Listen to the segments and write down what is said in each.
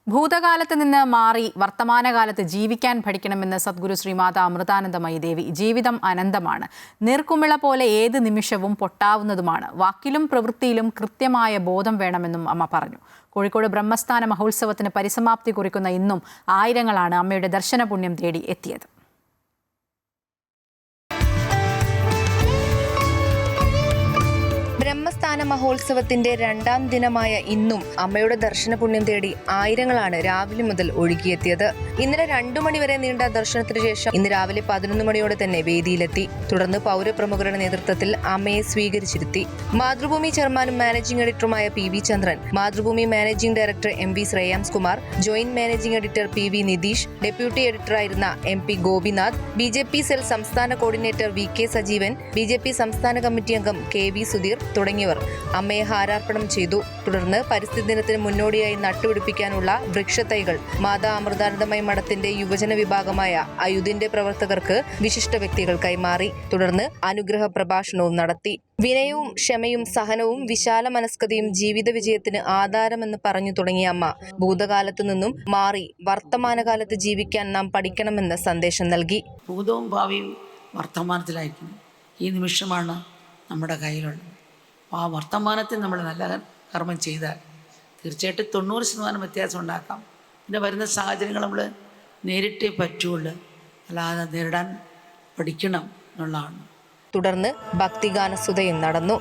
ഭൂതകാലത്ത് നിന്ന് മാറി വർത്തമാനകാലത്ത് ജീവിക്കാൻ പഠിക്കണമെന്ന് സദ്ഗുരു ശ്രീമാത അമൃതാനന്ദമയി ദേവി. ജീവിതം അനന്തമാണ്. നീർക്കുമിള പോലെ ഏത് നിമിഷവും പൊട്ടാവുന്നതുമാണ്. വാക്കിലും പ്രവൃത്തിയിലും കൃത്യമായ ബോധം വേണമെന്നും അമ്മ പറഞ്ഞു. കോഴിക്കോട് ബ്രഹ്മസ്ഥാന മഹോത്സവത്തിന് പരിസമാപ്തി കുറിക്കുന്ന ഇന്നും ആയിരങ്ങളാണ് അമ്മയുടെ ദർശന പുണ്യം തേടി എത്തിയത്. ബ്രഹ്മസ്ഥാന മഹോത്സവത്തിന്റെ രണ്ടാം ദിനമായ ഇന്നും അമ്മയുടെ ദർശന പുണ്യം തേടി ആയിരങ്ങളാണ് രാവിലെ മുതൽ ഒഴുകിയെത്തിയത്. ഇന്നലെ 2 മണിവരെ നീണ്ട ദർശനത്തിന് ശേഷം ഇന്ന് രാവിലെ 11 മണിയോടെ തന്നെ വേദിയിലെത്തി. തുടർന്ന് പൗരപ്രമുഖരുടെ നേതൃത്വത്തിൽ അമ്മയെ സ്വീകരിച്ചിരുത്തി. മാതൃഭൂമി ചെയർമാനും മാനേജിംഗ് എഡിറ്ററുമായ PV Chandran, Mathrubhumi managing director MV Shreyams Kumar, joint managing editor PV Nitheesh, deputy എഡിറ്ററായിരുന്ന MP ഗോപിനാഥ്, BJP സെൽ സംസ്ഥാന കോർഡിനേറ്റർ VK സജീവൻ, BJP സംസ്ഥാന കമ്മിറ്റി അംഗം KV സുധീർ തുടങ്ങിയവർ അമ്മയെ ഹാരാർപ്പണം ചെയ്തു. തുടർന്ന് പരിസ്ഥിതി ദിനത്തിന് മുന്നോടിയായി നട്ടുപിടിപ്പിക്കാനുള്ള വൃക്ഷത്തൈകൾ മാതാ അമൃതാനന്ദമയി മഠത്തിന്റെ യുവജന വിഭാഗമായ അയുതിന്റെ പ്രവർത്തകർക്ക് വിശിഷ്ട വ്യക്തികൾ കൈമാറി. തുടർന്ന് അനുഗ്രഹ പ്രഭാഷണവും നടത്തി. വിനയവും ക്ഷമയും സഹനവും വിശാല മനസ്കതയും ജീവിത വിജയത്തിന് ആധാരമെന്ന് പറഞ്ഞു തുടങ്ങിയ അമ്മ ഭൂതകാലത്തു നിന്നും മാറി വർത്തമാനകാലത്ത് ജീവിക്കാൻ നാം പഠിക്കണമെന്ന് സന്ദേശം നൽകി. ഭൂതവും ഭാവിയും വർത്തമാനത്തിലായിരിക്കും. ഈ നിമിഷമാണ് നമ്മുടെ കയ്യിലുള്ളത്. ആ വർത്തമാനത്തിൽ നമ്മൾ നല്ല കർമ്മം ചെയ്താൽ തീർച്ചയായിട്ടും 90% വ്യത്യാസം ഉണ്ടാക്കാം. പിന്നെ വരുന്ന സാഹചര്യങ്ങൾ നമ്മൾ നേരിട്ടേ പറ്റുള്ളൂ, അല്ലാതെ നേരിടാൻ പഠിക്കണം എന്നുള്ളതാണ്. തുടർന്ന് ഭക്തിഗാനസുധയും നടന്നു.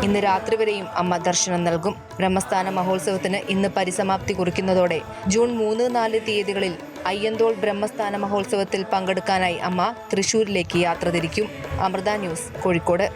ഇന്ന് രാത്രി വരെയും അമ്മ ദർശനം നൽകും. ബ്രഹ്മസ്ഥാന മഹോത്സവത്തിന് ഇന്ന് പരിസമാപ്തി കുറിക്കുന്നതോടെ ജൂൺ 3, 4 തീയതികളിൽ അയ്യന്തോൾ ബ്രഹ്മസ്ഥാന മഹോത്സവത്തിൽ പങ്കെടുക്കാനായി അമ്മ തൃശൂരിലേക്ക് യാത്ര തിരിക്കും. അമൃത ന്യൂസ്, കോഴിക്കോട്.